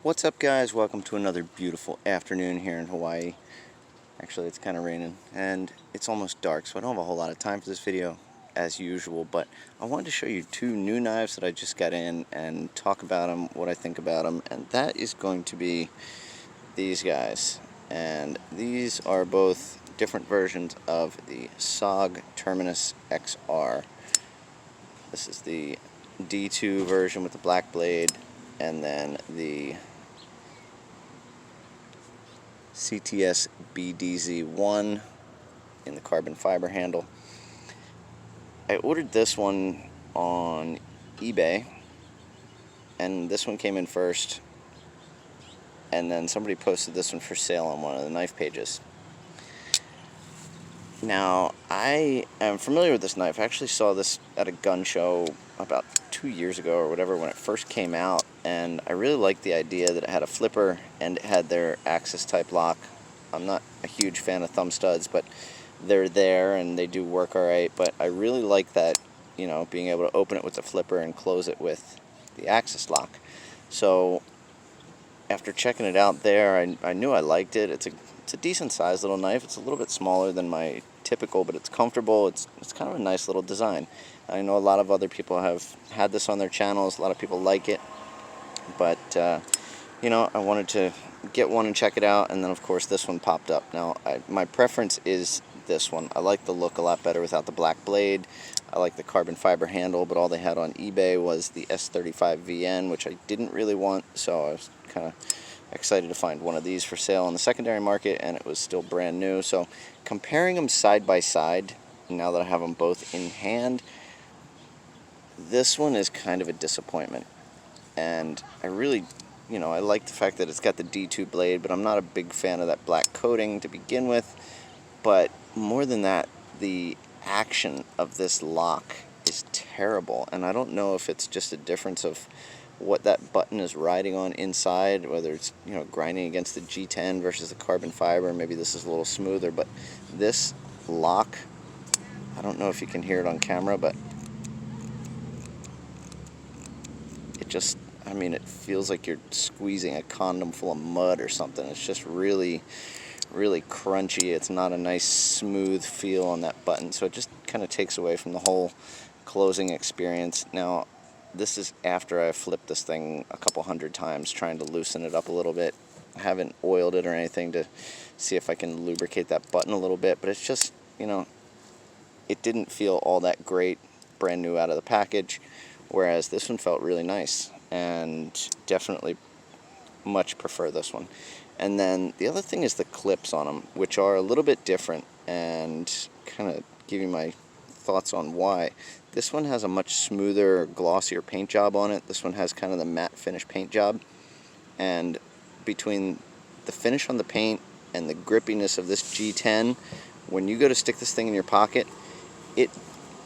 What's up, guys? Welcome to another beautiful afternoon here in Hawaii. Actually, it's kind of raining and it's almost dark, so I don't have a whole lot of time for this video as usual, but I wanted to show you two new knives that I just got in and talk about them, what I think about them, and that is going to be these guys. And these are both different versions of the SOG Terminus XR. This is the D2 version with the black blade, and then the CTS-BDZ1 in the carbon fiber handle. I ordered this one on eBay, and this one came in first, and then somebody posted this one for sale on one of the knife pages. Now, I am familiar with this knife. I actually saw this at a gun show about 2 years ago or whatever when it first came out, and I really liked the idea that it had a flipper and it had their axis type lock. I'm not a huge fan of thumb studs, but they're there and they do work alright, but I really like that, you know, being able to open it with the flipper and close it with the axis lock. So after checking it out there, I knew I liked it. It's a decent sized little knife. It's a little bit smaller than my typical, but it's comfortable. It's kind of a nice little design. I know a lot of other people have had this on their channels. A lot of people like it, but you know, I wanted to get one and check it out, and then of course this one popped up. Now, my preference is this one. I like the look a lot better without the black blade. I like the carbon fiber handle, but all they had on eBay was the S35VN, which I didn't really want, so I was kind of excited to find one of these for sale on the secondary market, and it was still brand new. So comparing them side by side, now that I have them both in hand, this one is kind of a disappointment. And I really, you know, I like the fact that it's got the D2 blade, but I'm not a big fan of that black coating to begin with. But more than that, the action of this lock is terrible, and I don't know if it's just a difference of what that button is riding on inside, whether it's, you know, grinding against the G10 versus the carbon fiber. Maybe this is a little smoother, but this lock, I don't know if you can hear it on camera, but it just, I mean, it feels like you're squeezing a condom full of mud or something. It's just really crunchy. It's not a nice smooth feel on that button, so it just kind of takes away from the whole closing experience. Now, this is after I flipped this thing a couple hundred times trying to loosen it up a little bit. I haven't oiled it or anything to see if I can lubricate that button a little bit, but it's just, you know, it didn't feel all that great brand new out of the package, whereas this one felt really nice, and definitely much prefer this one. And then the other thing is the clips on them, which are a little bit different, and kind of give you my thoughts on why. This one has a much smoother, glossier paint job on it. This one has kind of the matte finish paint job, and between the finish on the paint and the grippiness of this G10, when you go to stick this thing in your pocket, it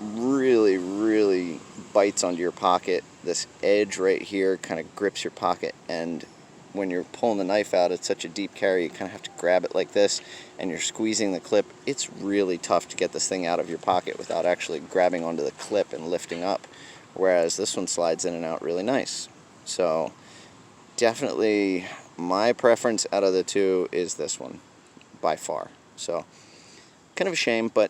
really bites onto your pocket. This edge right here kind of grips your pocket, and when you're pulling the knife out, it's such a deep carry, you kind of have to grab it like this, and you're squeezing the clip. It's really tough to get this thing out of your pocket without actually grabbing onto the clip and lifting up, whereas this one slides in and out really nice. So definitely my preference out of the two is this one by far. So kind of a shame, but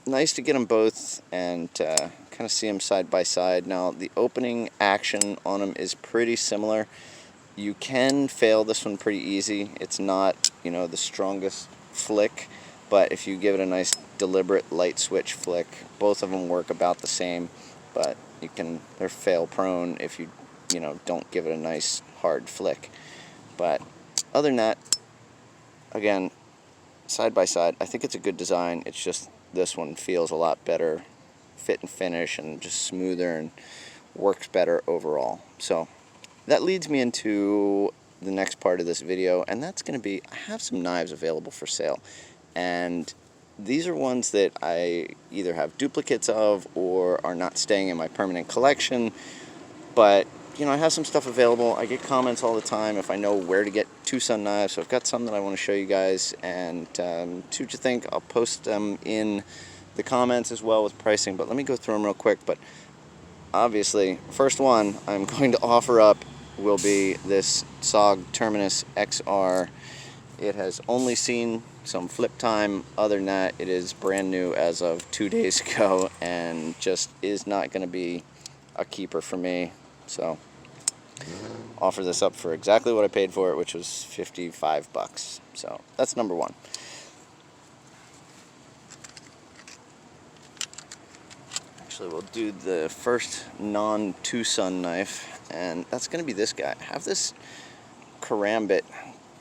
nice to get them both and kind of see them side by side. Now, the opening action on them is pretty similar. You can fail this one pretty easy. It's not, you know, the strongest flick, but if you give it a nice deliberate light switch flick, both of them work about the same, but they're fail prone if you know, don't give it a nice hard flick. But other than that, again, side by side, I think it's a good design. It's just this one feels a lot better fit and finish, and just smoother, and works better overall. So that leads me into the next part of this video, and that's going to be, I have some knives available for sale, and these are ones that I either have duplicates of or are not staying in my permanent collection, but you know, I have some stuff available. I get comments all the time if I know where to get TwoSun knives, so I've got some that I want to show you guys, and see what you think. I'll post them in the comments as well with pricing, but let me go through them real quick. But obviously, first one I'm going to offer up will be this SOG Terminus XR. It has only seen some flip time. Other than that, it is brand new as of 2 days ago and just is not going to be a keeper for me. So offer this up for exactly what I paid for it, which was 55 bucks. So that's number one. Actually, we'll do the first non-TwoSun knife, and that's going to be this guy. I have this karambit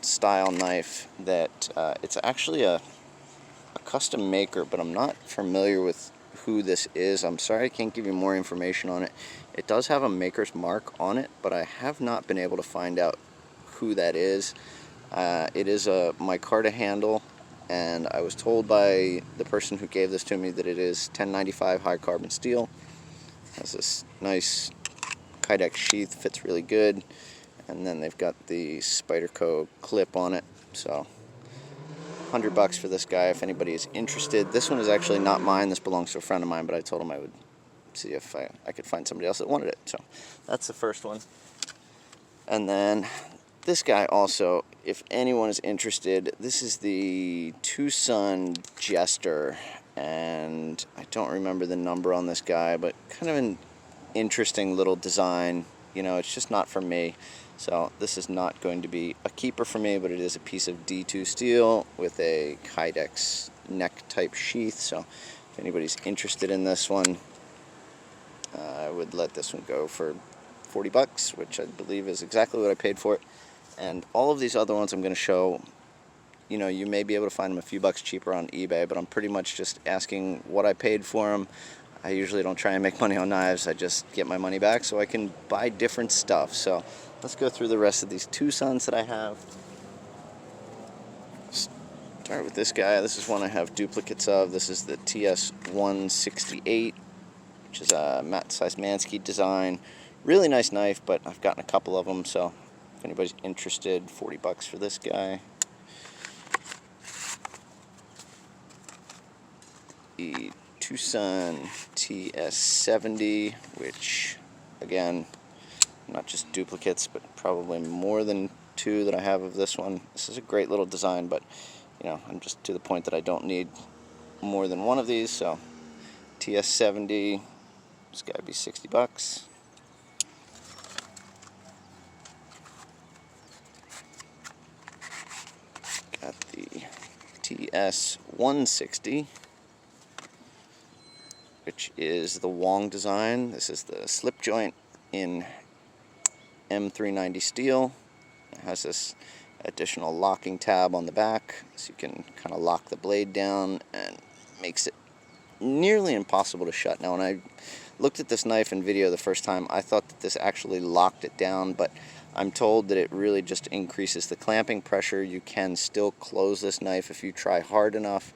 style knife that it's actually a custom maker, but I'm not familiar with who this is. I'm sorry I can't give you more information on it. It does have a maker's mark on it, but I have not been able to find out who that is. It is a micarta handle, and I was told by the person who gave this to me that it is 1095 high carbon steel. It has this nice kydex sheath, fits really good, and then they've got the Spyderco clip on it. So $100 for this guy if anybody is interested. This one is actually not mine. This belongs to a friend of mine, but I told him I would see if I could find somebody else that wanted it. So that's the first one. And then this guy also, if anyone is interested, this is the TwoSun Jester, and I don't remember the number on this guy, but kind of an interesting little design. You know, it's just not for me. So this is not going to be a keeper for me, but it is a piece of D2 steel with a kydex neck type sheath. So if anybody's interested in this one, I would let this one go for 40 bucks, which I believe is exactly what I paid for it. And all of these other ones I'm going to show, you know, you may be able to find them a few bucks cheaper on eBay, but I'm pretty much just asking what I paid for them. I usually don't try and make money on knives. I just get my money back so I can buy different stuff. So let's go through the rest of these TwoSuns that I have. Start with this guy. This is one I have duplicates of. This is the TS168, which is a matte-sized Mansky design. Really nice knife, but I've gotten a couple of them, so if anybody's interested, 40 bucks for this guy. The TwoSun TS70, which, again, not just duplicates, but probably more than two that I have of this one. This is a great little design, but, you know, I'm just to the point that I don't need more than one of these, so TS70, it's got to be 60 bucks. Got the TS160, which is the Wong design. This is the slip joint in M390 steel. It has this additional locking tab on the back, so you can kind of lock the blade down, and makes it nearly impossible to shut. Now, when I looked at this knife in video the first time, I thought that this actually locked it down, but I'm told that it really just increases the clamping pressure. You can still close this knife if you try hard enough,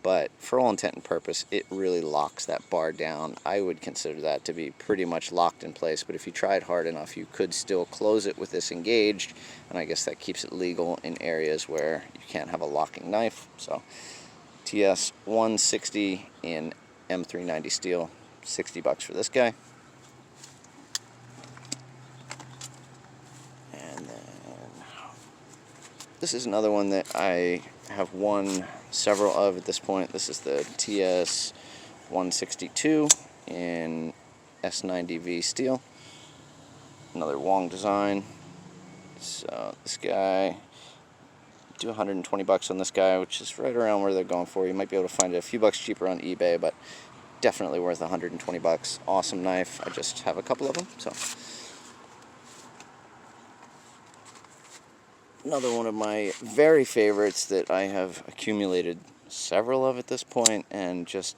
but for all intent and purpose, it really locks that bar down. I would consider that to be pretty much locked in place, but if you tried hard enough, you could still close it with this engaged, and I guess that keeps it legal in areas where you can't have a locking knife. So TS160 in M390 steel, 60 bucks for this guy. And then this is another one that I have won several of at this point. This is the TS162 in S90V steel. Another Wong design. So this guy, do 120 bucks on this guy, which is right around where they're going for. You might be able to find it a few bucks cheaper on eBay, but definitely worth 120 bucks. Awesome knife. I just have a couple of them. So another one of my very favorites that I have accumulated several of at this point and just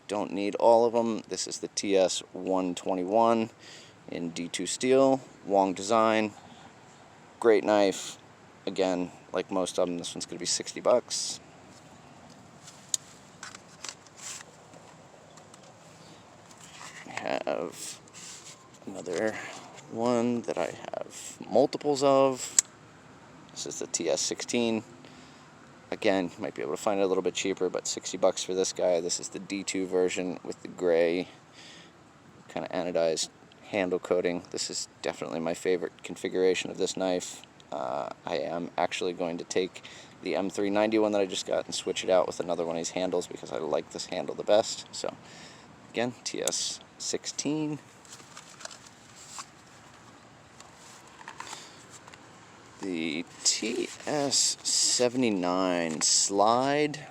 don't need all of them. This is the TS121 in D2 steel, Wong design. Great knife. Again, like most of them, this one's going to be 60 bucks. I have another one that I have multiples of. This is the TS16. Again, you might be able to find it a little bit cheaper, but 60 bucks for this guy. This is the D2 version with the gray kind of anodized handle coating. This is definitely my favorite configuration of this knife. I am actually going to take the M390 one that I just got and switch it out with another one of these handles because I like this handle the best. So again, TS16. The TS70 slide.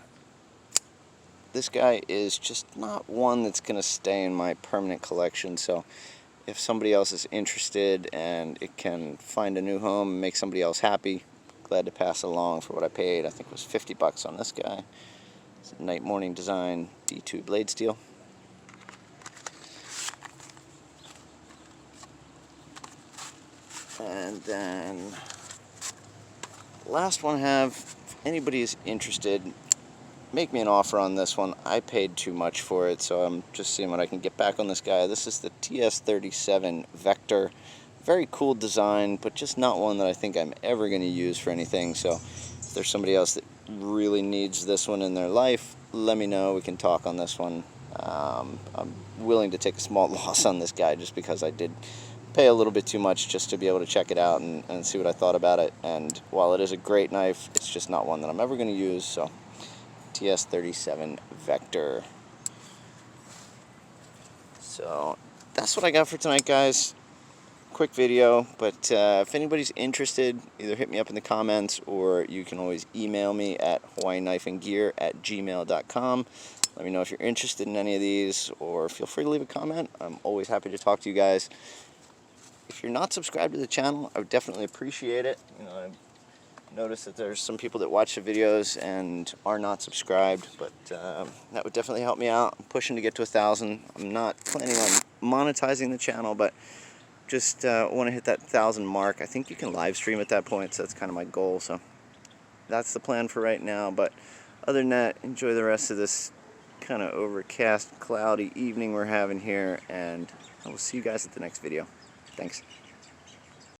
This guy is just not one that's going to stay in my permanent collection, so if somebody else is interested and it can find a new home and make somebody else happy, glad to pass it along for what I paid. I think it was 50 bucks on this guy. It's a Night Morning Design D2 blade steel. And then last one I have, if anybody is interested, make me an offer on this one. I paid too much for it, so I'm just seeing what I can get back on this guy. This is the TS37 Vector. Very cool design, but just not one that I think I'm ever going to use for anything. So if there's somebody else that really needs this one in their life, let me know. We can talk on this one. I'm willing to take a small loss on this guy just because I did pay a little bit too much just to be able to check it out and see what I thought about it. And while it is a great knife, it's just not one that I'm ever going to use. So TS37 Vector. So that's what I got for tonight, guys. Quick video, but if anybody's interested, either hit me up in the comments or you can always email me at hawaiianknifeandgear@gmail.com. Let me know if you're interested in any of these, or feel free to leave a comment. I'm always happy to talk to you guys. If you're not subscribed to the channel, I would definitely appreciate it. You know, I've noticed that there's some people that watch the videos and are not subscribed, but that would definitely help me out. I'm pushing to get to 1,000. I'm not planning on monetizing the channel, but just want to hit that 1,000 mark. I think you can live stream at that point, so that's kind of my goal. So that's the plan for right now. But other than that, enjoy the rest of this kind of overcast, cloudy evening we're having here, and I will see you guys at the next video. Thanks.